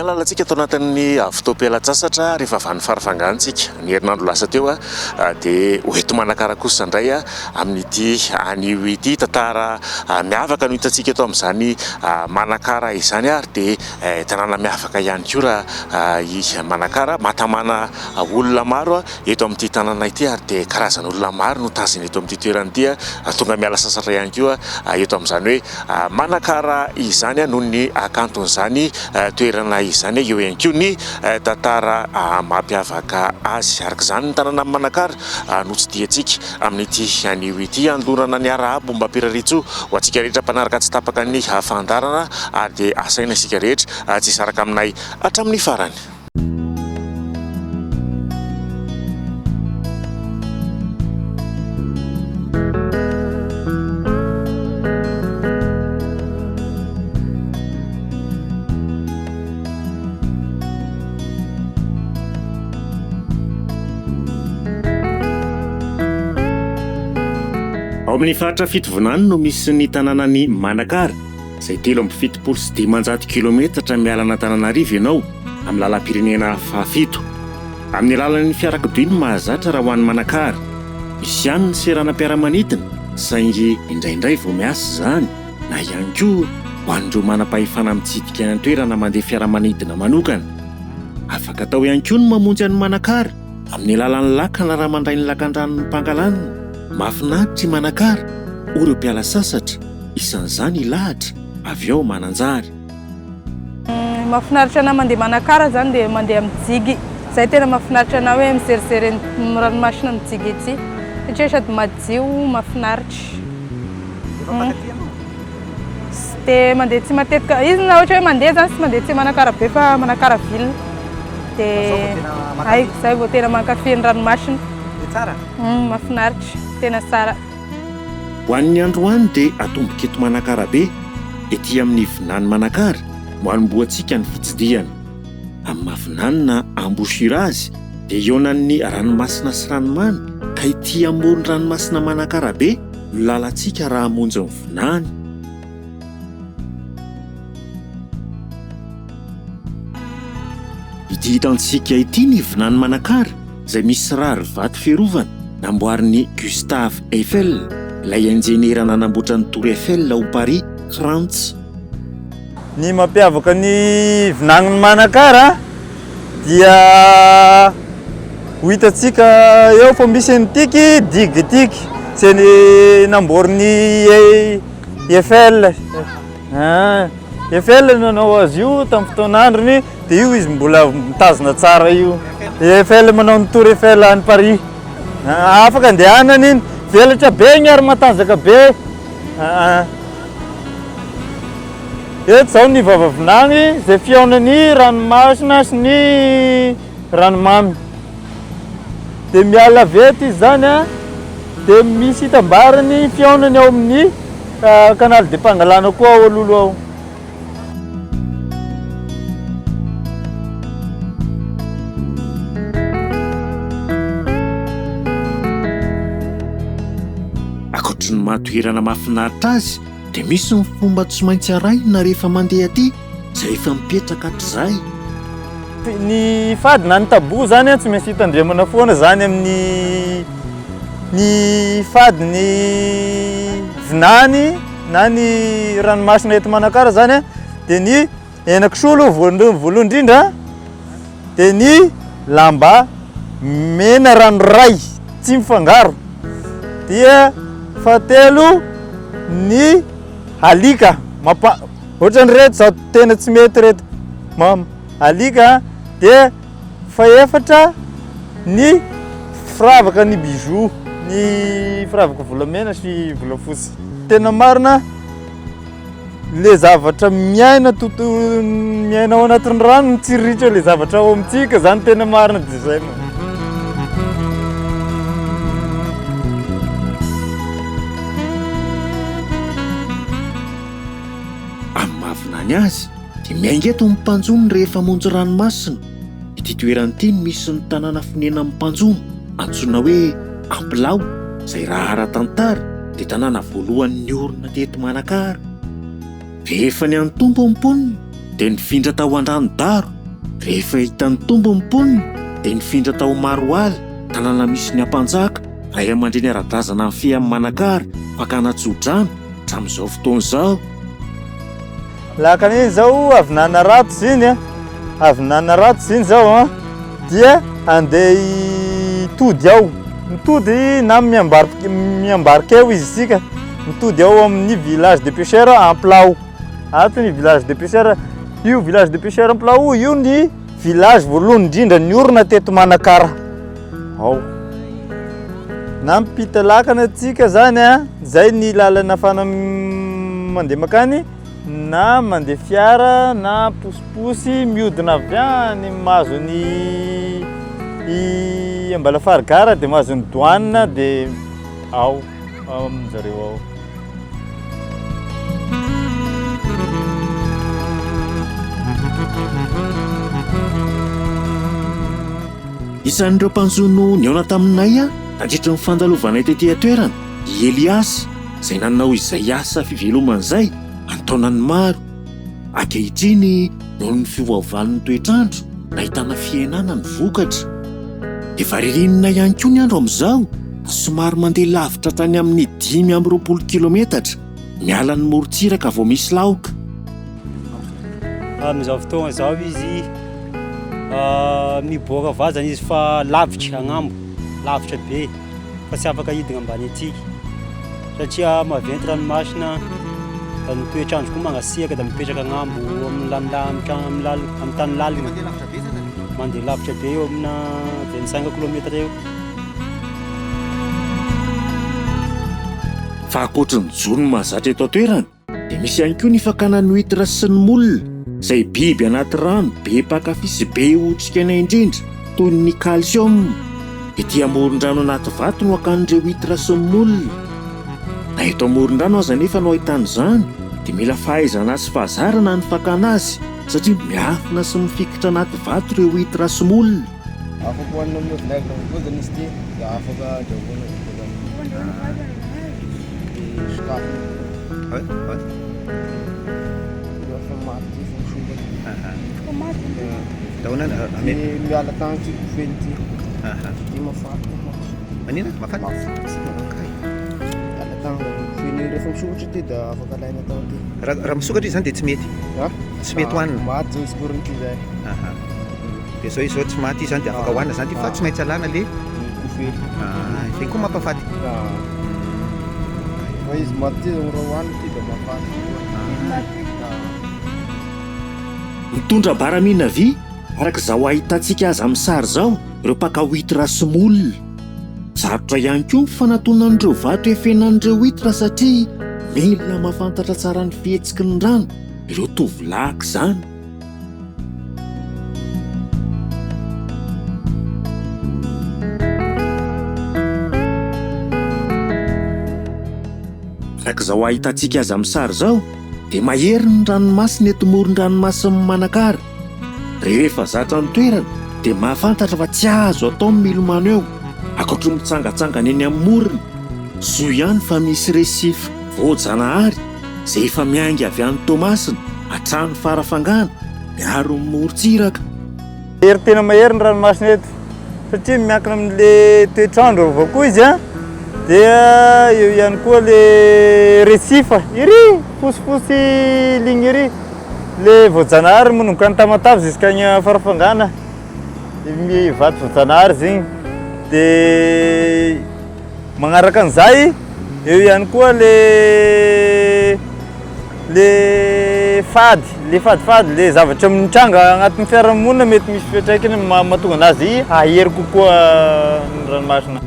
mialala antsika tao anatin'ny fotoam-pialatsasatra rehefa avy ny farafahagantsika ny herinandro lasa teo dia hoeto manakara kosa indray amin'ity anio ity tantara miavaka no hitantsika eto amin'izany manakara izany ary dia tanàna miavaka ihany koa raha i manakara mahatamana olona maro eto amin'ity tanàna ity ary dia karazana olona maro no tazana eto amin'ity toerana ity tonga miala sasatra ihany koa eto amin'izany hoe manakara izany noho ny akanton'izany toerana izany eo ihany koa ny tantara mampiavaka azy araka izany ny tanàna manakara no tsy diantsika amin'ity anio ity andorana ny arahabo mba ampiraritso ho antsika rehetra mpanaraka tsy tapaka ny fandarana ary dia asaina isika rehetra tsy saraka aminay hatramin'ny farany. Ao amin'ny faritra fitovonany no misy ny tanànany Manakara izay 370 kilometatra mialana Antananarivo ianao amin'ny lalam-pirenena fahafito. Amin'ny alalan'ny fiarakodia no mahazatra raha ho an'ny Manakara. Misy ihany ny seranam-piaramanidina saingy indraindray vao miasa izany na ihany koa ho an'ireo manam-pahefana mitsidika ny toerana mandeha fiaramanidina manokana. Afaka atao ihany koa no mamonjy an'ny Manakara amin'ny alalan'ny lakana raha mandray ny lakan-dranon'ny Pangalanina. Mahafinaritra i Manakara, ireo mpiala sasatra isan'izany ilahatra avy ao Mananjary. Mahafinaritra na mandeha Manakara zany dia mandeha amin'ny jigy. Izay tena mahafinaritra na hoe miserisery ny ranomasina amin'ny jigy ity satria sady madio mahafinaritra. Dia mandeha tsy matetika izy na ohatra hoe mandeha zany tsy mandeha tsy Manakara be fa Manakara ville dia haiko izay vao tena mankafy ny ranomasina. Tsara. Mahafinaritra tena tsara. Ho an'ny androany dia atomboka eto Manakara be ety amin'ny vinany Manakara mo hanomboantsika ny fitsidiana. Amin'ny mahafinanina Ambosirazy dia ionan'ny ranomasina sy ranomamy ka ety amoron'ny ranomasina Manakara be no lalantsika raha hamonjy ny vinany. Ity hitantsika ity ny vinany Manakara izay misy rary vato fiarovana namboarin'ny Gustave Eiffel, ilay enjenera nanamboatra ny Tour Eiffel ao Paris, France. Ny mampiavaka ny vinan'ny Manakara dia ho hitantsika eo fa misy an'itiky digue tiky izay ny namboarin'ny Eiffel. Eiffel nanao azy io tamin'ny fotoan'androny dia io izy mbola mitazona tsara io. Eiffel manao ny Tour Eiffel any Paris. Afaka andehanana iny, velatra be iny ary matanjaka be. Eto izao ny vavavinany izay fihaonany ranomasina sy ny ranomamy. Dia miala vety izy zany dia misy hitambarany fihaonany ao amin'ny canal de Pangalana koa ao alolo ao. Ny matoerana mahafinaritra azy dia misy ny fomba tsy maintsy arahina rehefa mandeha aty izay efa mipetraka hatr'izay. Ny fady na ny tabo zany tsy maintsy hitandremana foana zany amin'ny fady ny vinany na ny ranomasina eto Manakara zany dia ny henan-kisoa voalohany indrindra dia ny lamba mena ranoray tsy mifangaro dia fahatelo ny alika ohatrany reto zao tena tsy mety reto alika dia faefatra ny firavaka ny bijou ny firavaka volamena sy volafotsy. Tena marina le zavatra miaina miaina ao anatin'ny rano tsiritra le zavatra ao amintsika zany tena marina dia zay. Mahafinany azy dia miainga eto amin'ny mpanjomy rehefa monjy ranomasina. Ity toerana ity misy ny tanàna fonena amin'ny mpanjomy antsoina hoe Ampilao izay raha ara-tantara dia tanàna voalohany ny orona teto Manakara. Rehefa ny antompo amponiny dia nifindra tao an-drano-daro. Rehefa hitan'ny tombo mimponina dia nifindra tao Maroaly, tanàna misy ny ampanjaka, ray aman-dreny ara-drazana amin'ny fe amin'ny Manakara, fakana Tsodrano hatramin'izao fotoana izao. Lakan'iny zao avy nana rato ziny a, avy nana rato ziny zao a, dia andeha hitody ao, mitody na miambarika eo izy sika, mitody ao amin'ny village de pêcheur en Plao. Atony village de pêcheur, io village de pêcheur en Plao io ny village voalohany indrindra niorina teto Manakara. Ao na mipita lakana atsika zany a, zay ny lalana afahana mandeha makany, na mandeha fiara na posiposy mihodina avy any mahazo ny Ambalafarigara dia mahazo ny douane dia ao amin'izareo ao. Isan'ireo mpanjono niaona taminay nandritra ny fandalovanay tetỳ atoerana i Eliasy, izay nanao izay asa fiveloman'izay antaonany maro. Ankehitriny noho ny fiovaovan'ny toetrandro nahitana fiainana ny vokatra. Efa ririnina ihany koa ny andro amin'izao, somary mandeha lavitra tany amin'ny 520 kilometatra miala ny morontsiraka vao misy laoka. Amin'izao fotoana izao izy miboaka vazana izy fa lavitra agnambo, lavitra be, fa tsy afaka hidina ambany atsika satria maventy ranomasina, da ny toetrandro koa mangasiaka da mipetraka agnambo amin'ny tany lalina, mandeha lavitra be eo amina 25 kilometatra eo. Fa ankoatry ny jono mahazatra eto atoerana dia misy ihany koa ny fakana ny huître sy ny molina, izay biby anaty rano be mpankafy sy be otrikaina indrindra toy ny calcium. Ety amoron-drano anaty vato no akan'ireo huître sy ny molina. Na eto amoron-drano aza nefa no ahitana izany dia mila fahaizana sy fahazarana ny fakana azy, satria miafina sy mifikitra anaty vato ireo huître sy molina. Afaka hoanina amin'ny vodiny izy ity dia afaka andrahoana sakafo. Efa maty efa misongadina. Miala tagny ty kofeny ty. Ty mafaty. Manina? Mafaty? Miala tagny kofeny rehefa misokatra ty dia afaka alaina tao ty. Raha misokatra izy zany dia tsy mety? Tsy mety hoanina? Maty zao izy koriny ty zay. Dia zao izy zao tsy maty izy zany dia afaka hoanina zany ty fa tsy maintsy alana le kofeny. Izay koa mampafaty. Fa izy maty raha hoanina ty dia mafaty. Mitondra baramina vy araka izao ahitantsika azy amin'ny sary izao ireo mpaka huître sy molina. Sarotra ihany koa ny fanatonan'ireo vato efenan'ireo huître satria mila mahafantatra tsara ny fihetsiky ny rano ireo tovolahy izany. Araka izao ahitantsika azy amin'ny sary izao dia mahery ny ranomasina eto moron-dranomasin'ny Manakara. Rehefa zatra ny toerana dia mahafantatra fa tsy azo atao milomano eo, ankoatry ny mitsangatsangana eny amin'ny morona. Soa ihany fa misy resify voajanahary izay efa miainga avy any Tomasina hatrany Farafangana miaro ny morontsiraka. Mahery tena mahery ny ranomasina eto satria miankina amin'le toetrandro avao koa izy a, dia eo ihany koa le resifa iry fosifosy ligny iry le voajanahary manomboka ny Tamatavy ziskagny Farafangana, mivato voajanahary zegny. Dia magnaraka an'izay eo ihany koa le fadifady le zavatra mitranga agnatin'ny fiarahamonina mety misy fiantraikany mahatonga anazy ahery kokoa ny ranomasina.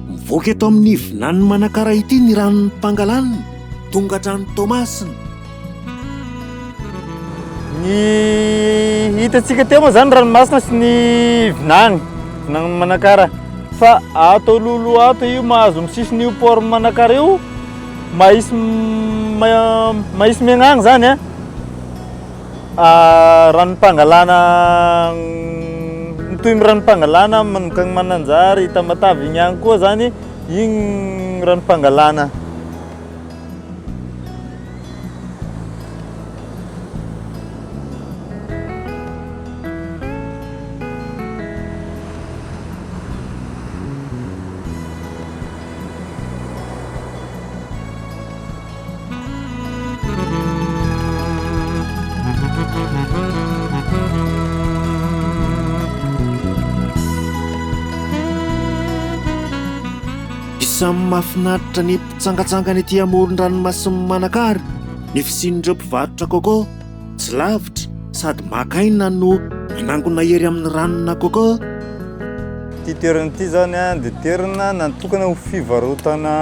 Mivoaka eto amin'ny vinan'ny Manakara ity ny ranon'ny Pangalanina tonga hatrany Tomasina. Ny hitantsika teo moa zany ranomasina sy ny vinany Manakara, fa ato lolo ato io mahazo misisiny io port Manakara io mahisy miagnany zany a ranon'ny Pangalana mitohy amin'ny ranom-pangalana manomka ny Mananjary, Tamatavy igny ihany koa zany igny ranom-pangalana. Isan'ny mahafinaritra ny mpitsangatsangana ety amoron-dranomasin'ny Manakara ny fisian'ireo mpivarotra coco, tsy lavitra sady makaina no manangona hery amin'ny ranona coco. Ty toerana ity zany dia toerana natokana ho fivarotana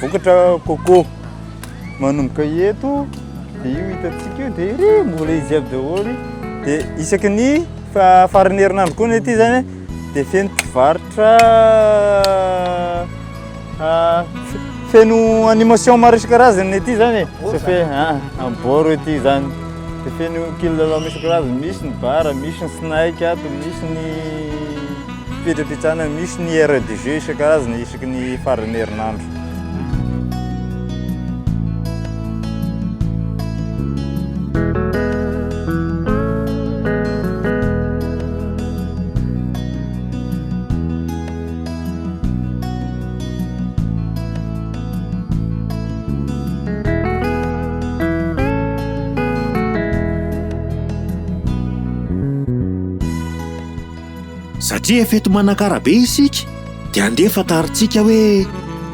vokatra coco. Manomboka eto dia io hitantsika io dia iry mbola izy aby daholo. Dia isaky ny faran'ny herinandro koa ny ety zany dia feno mpivarotra feno animation maro isan-karazany ety zany amboro ety zany. Dia feno kilalao isan-karazany, misy ny bara, misy ny snack ato, misy ny fipetrapetrahana, misy ny aire de jeu isan-karazany isaky ny faran'ny herinandro. Satria efa eto Manakara be isika dia andefa tarintsika hoe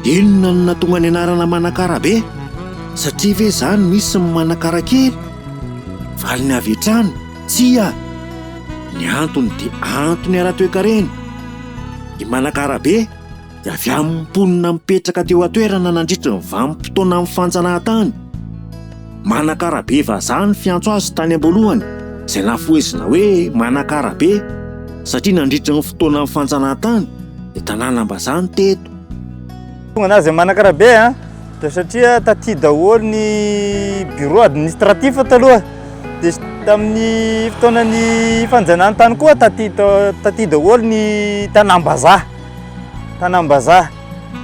inona no nahatonga ny anarana Manakara be, satria ve zany misy ny Manakara kely valiny avy hatrany? Tsia, ny antony dia antony ara-toekarena. Ny Manakara be dia avy amin'ny mponina mipetraka teo atoerana nandritra ny vanim-potoana amin'ny fanjanahantany. Manakara be vazaha ny fiantso azy tany am-boalohany, izay nafoezina hoe Manakara be satria nandritra ny fotoana amin'ny fanjanahantany dia tanàna-mbazaha ny teto. Tonga anazy Manakara be dia satria taty daholo ny bureau administratif taloha, dia tamin'ny fotoanan'ny fanjanahantany koa taty daholo ny tanàm-bazaha.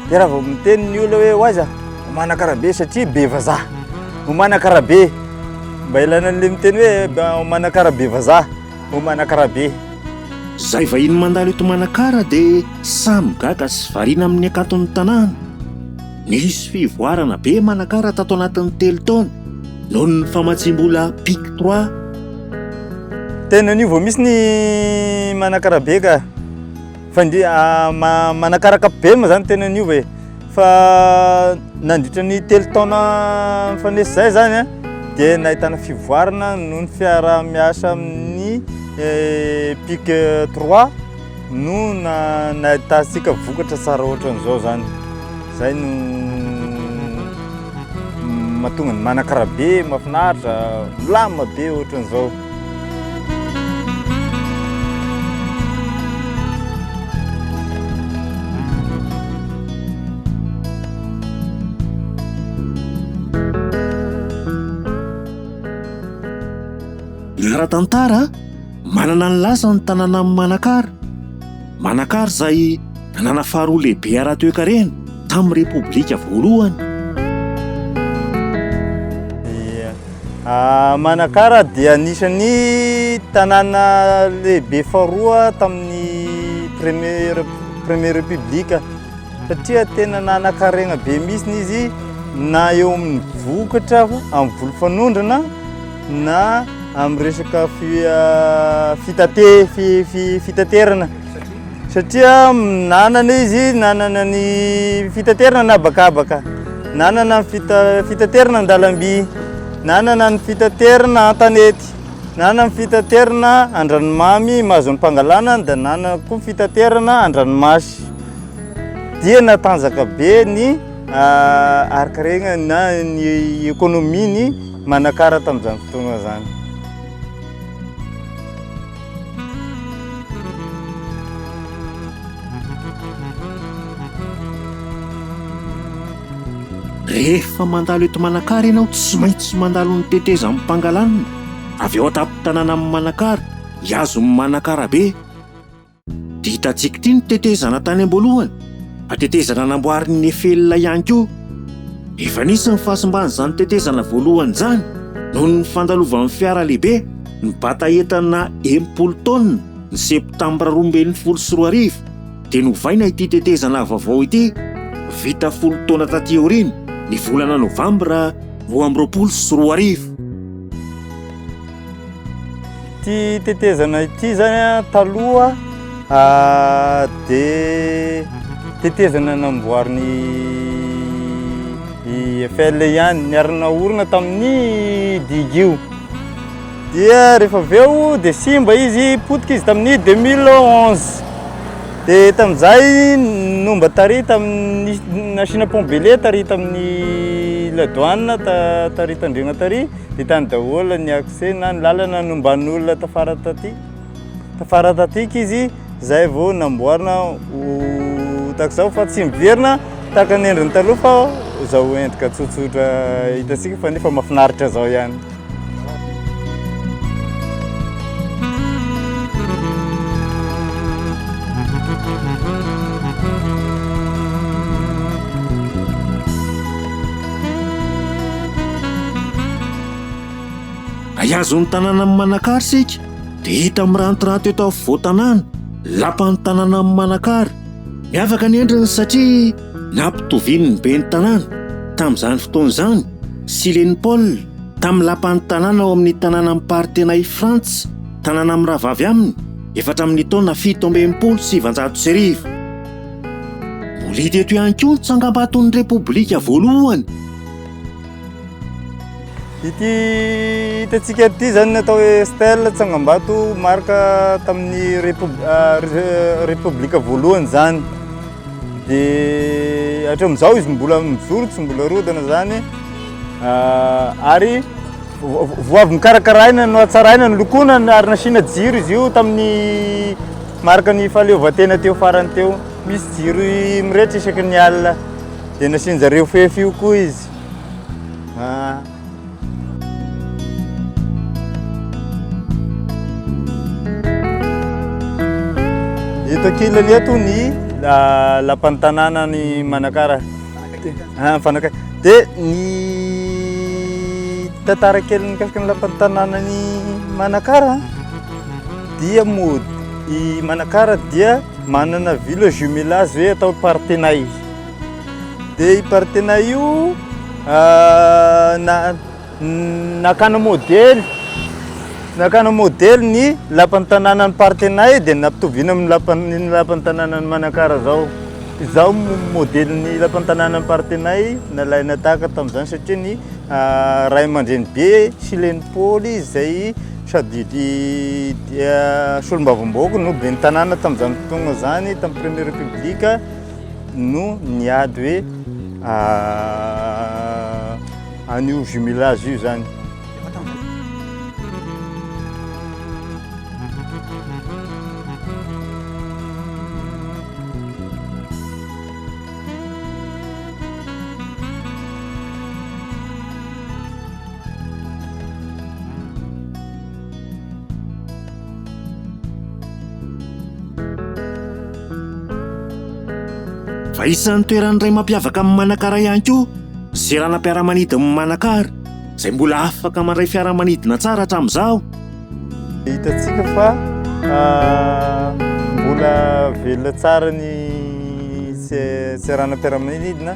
Dia raha vao miteny ny olona hoe hoaza Manakara be satria be vazaha, Manakara be, mba ilana an'ilay miteny hoe Manakara be vazaha, Manakara be. Zay vahiny mandalo eto Manakara dia samy gaga sy variana amin'ny akanton'ny tanàna. Nisy fivoarana be Manakara tato anatin'ny 3 taona noho ny famatsim-bola PIC 3. Tena an'io vao misy ny Manakara be ka Manakara kapobe ma zany tena an'io ve, fa nandritra ny 3 taona mifanesy zay zany dia nahitana fivoarana noho ny fiara-miasa amin'ny PIC 3 no nahitantsika vokatra tsara ohatran'izao zany. Zay no mahatonga ny Manakara be mahafinaritra, milamina be ohatran'izao. Ny ara-tantara manana ny lasa ny tanàna amin'ny Manakara. Manakara izay nanana faharoa lehibe ara-toekarena tamin'ny repoblika voalohany. Manakara dia anisan'ny tanàna lehibe faharoa tamin'ny premier repoblika satria tena nanan-karena be mihitsy izy na eo amin'ny vokatra amin'ny volo-fanondrana na amin'ny resaka fitaterana, satria nanana izy, nanana ny fitaterana nabakabaka, nanana ny fitaterana an-dalamby, nanana ny fitaterana an-tanety, nanana ny fitaterana an-dranomamy mahazo ny mpangalana, dia nanana koa ny fitaterana an-dranomasy. Dia natanjaka be ny ari-karena na ny ekônôminy Manakara tamin'izany fotoana zany. Rehefa mandalo eto Manakara ianao tsy maintsy mandalo ny teteza amin'ny mpangalanina. Avy eo atapy tanàna amin'ny Manakara hiazo manakarabe. Dia hitantsika ity ny tetezana tany am-boalohany, tetezana namboariny Nefelina ihany koa. Efa nisy ny fahasimbany izany tetezana voalohany izany noho ny fandalovan'ny fiara lehibe ny bata entana 80 taona ny septambra 2024 dia novaina ity tetezana vaovao ity vita 10 taona taty aoriana ny volana novambra 2024. Ity tetezana ity zany taloha dia tetezana namboariny Eiffel ihany, niarina orina tamin'ny Digio. Dia rehefa avy eo dia simba izy, potika izy tamin'ny 2011. Dia tamin'izay nomba tary tamin'ny nasina Pombele tary tamin'ny la douane tary tandrena tary dia tany daholo ny accès na ny lalana nomban'olona tafara tatika izy, zay vao namboarina tak'izao fa tsy miverina tahaka ny endriny taloha fa zao endrika tsotsotra hitantsika fa nefa mahafinaritra zao ihany. Aiazon'ny tanàna amin'ny Manakara isika dia hita mirantiranty eto afovoan-tanàna lapan'ny tanàna amin'ny Manakara. Miavaka ny endriny satria nampitoviany ny ben'ny tanàna tamin'izany fotoana izany Sileny Paul tamin'ny lapan'ny tanàna ao amin'ny tanàna amin'ny Partenay Frantsa, tanàna amin'ny rahavavy aminy efatra amin'ny taona 1790. Molidy eto ihany koa ny tsangam-baton'ny Repoblika voalohany. Ity hitantsika ity zany natao hoe stèle tsangam-bato marka tamin'ny Repoblika voalohany zany. Dia hatramin'izao izy mbola mijoro, tsy mbola rodana zany, ary vao avy nikarakaraina no hatsaraina ny lokona ary nasiana jiro izy io tamin'ny marka ny fahaleovan-tena teo farany teo. Misy jiro mirehitra isaky ny alina dia nasiany zareo fefy io koa izy. Eto ankilany eto ny lapan'ny tanàna ny Manakara. Fanakay. Dia ny tantara kely mikasika ny lapan'ny tanàna ny Manakara dia i Manakara dia manana ville jumelage hoe atao Partenay. Dia i Partenay io nakana modèle ny lapan'ny tanàna ny Partenay dia nampitoviana amin'ny lapan'ny tanàna ny Manakara zao. Izao modèle ny lapan'ny tanàna ny Partenay nalaina tahaka tamin'izany satria ny ray aman-dreny be Sileny Paul izay sady solombavam-bahoaka no ben'ny tanàna tamin'izany fotoana zany tamin'ny Première République no niady hoe an'io jumelage io zany. Fa isan'ny toerany iray mampiavaka amin'ny Manakara ihany koa izay rana mpiara-manidina amin'ny Manakara izay mbola afaka mandray fiaramanidina tsara hatramin'izao. Hitantsika fa mbola velona tsara ny serana mpiara-manidina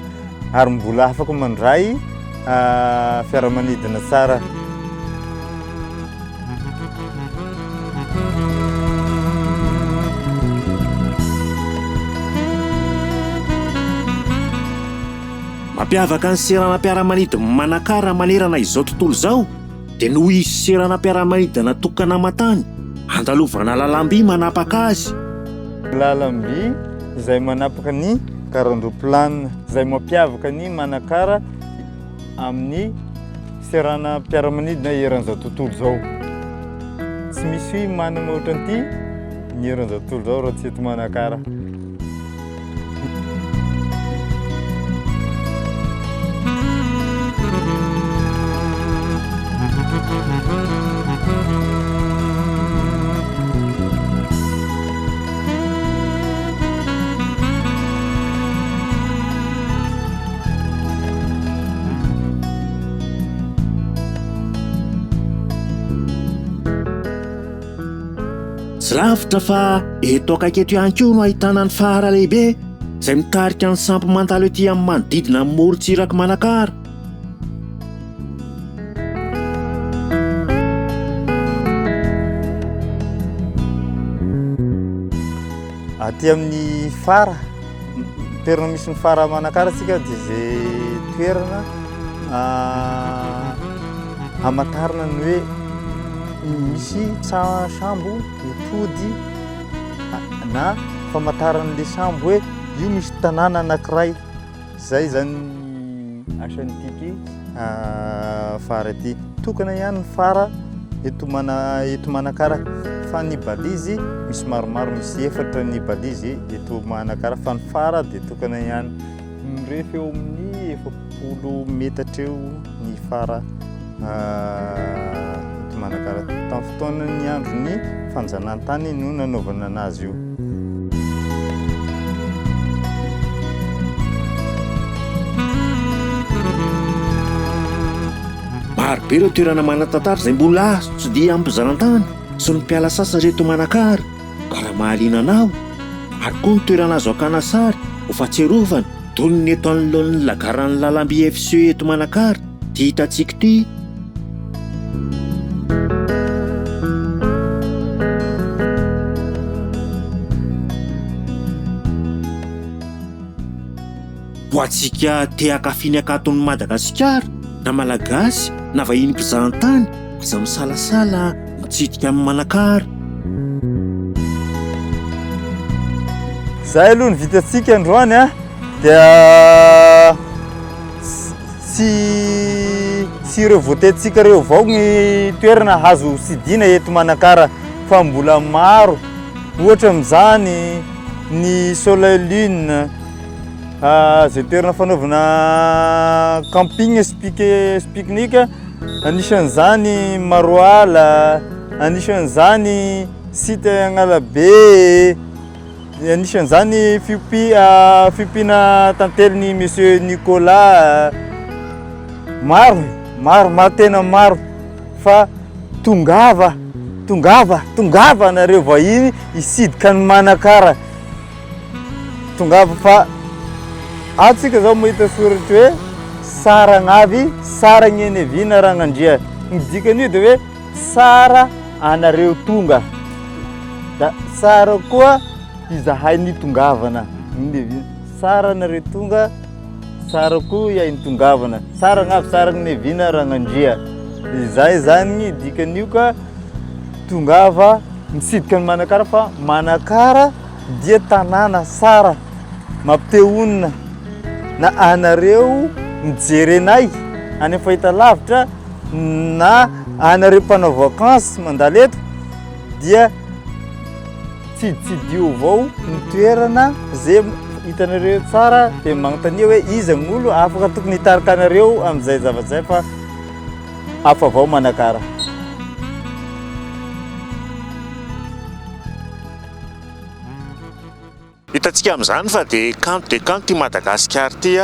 ary mbola afaka mandray fiaramanidina tsara. Mampiavaka ny seranam-piaramanidina Manakara manerana izao tontolo izao dia noho izy seranam-piaramanidina tokana matany andalovana lalam-by manapaka azy. Lalam-by izay manapaka ny karandro-planina izay mampiavaka ny Manakara amin'ny seranam-piaramanidina eran'izao tontolo izao. Tsy misy manana ohatran'ity ny eran'izao tontolo izao raha tsy eto Manakara. Tsy lavitra fa eto akaiky ihany koa no ahitana ny fara lehibe izay mitarika ny sampy mantalo ety amin'ny manodidina amin'ny morontsiraka Manakara. Aty amin'ny fara, toerana misy ny fara Manakara tsika dia izay toerana hamantarana ny hoe misy sambo mitody na famantaran'ilay sambo hoe io misy tanàna anankiray. Zay zany asan'itiky fara ity. Tokana ihany ny fara eto Manakara fa ny balizy misy maromaro, misy 4 ny balizy eto Manakara fa ny fara dia tokana ihany mirefy eo amin'ny 70 metatra eo ny fara eto Manakara. Tamin'ny fotoanany andron'ny fanjanahantany no nanaovana anazy io. Marobe ireo toerana manan-tantara izay mbola azo tsy dia ampizarantany sy ny mpiala sasa reto Manakara. Ka raha mahaliana anao, maro koa ny toerana azo akana sary ho fahatsiarovana toy ny eto anoloan'ny lagaran'ny lalam-by FCE eto Manakara dia hitantsika ity. Ho antsika te hakafiny akaton'ny Madagasikara na Malagasy na vahiny mpizahan-tany, aza misalasala mitsidika amin'ny Manakara. Zay aloha ny vitantsika androany dia sy ireo voatetintsika ireo avao ny toerana azo sidina eto Manakara fa mbola maro. Ohatra amin'izany ny Soleil Lune, zay toerana fanaovana camping sy pique-nique, anisan'izany Maroala, anisan'izany site Agnalabe, anisan'izany fiompiana tantelin'ny Monsieur Nicolas. Maro tena maro fa tongava nareo vahiny isidika ny Manakara. Tongava fa atsika zao mahita soratra hoe Saragnavy, Saragny Nevina Ragnandria. Ny dikan'io dia hoe sara anareo tonga, da sara koa izahay nitongavana. Sara anareo tonga, sara koa ihay nitongavana. Saragnavy, Saragny Nevina Ragnandria. Izay zany dikan'io ka tongava mitsidika ny Manakara fa Manakara dia tanàna sara mampiteonina. Na anareo mijery anay any fahitalavitra na anareo mpanao vakansy mandalo eto dia tsiditsidio avao ny toerana zay hitanareo tsara dia magnontania hoe iza ny olo afaka tokony hitarika anareo amin'izay zavatra zay fa hafa avao Manakara. Hitantsika amin'izany fa dia kanto ty Madagasikara ty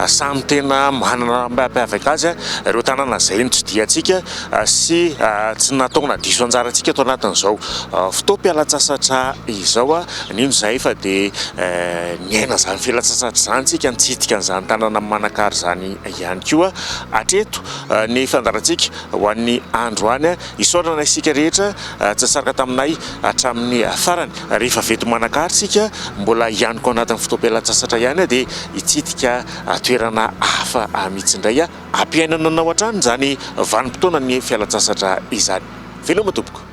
samy tena manana mampiavaka azy ireo tanàna izay notsidihitsika sy tsy natao nadiso anjarantsika ato anatin'izao fotoam-pialatsasatra izao. Nino izay fa dia niaina izany fialatsasatra izany tsika nitsidika an'izany tanàna Manakara izany ihany koa. Hatreto ny fandarantsika ho an'ny andro any isaorana isika rehetra tsy saraka taminay hatramin'ny farany. Rehefa veto Manakara sika mbola ihany koa anatin'ny fotoam-pialatsasatra ihany dia hitsidika toerana hafa mihitsy indray ampiainana anao hatrany izany vanim-potoana ny fialatsasatra izany. Veloma tompoko.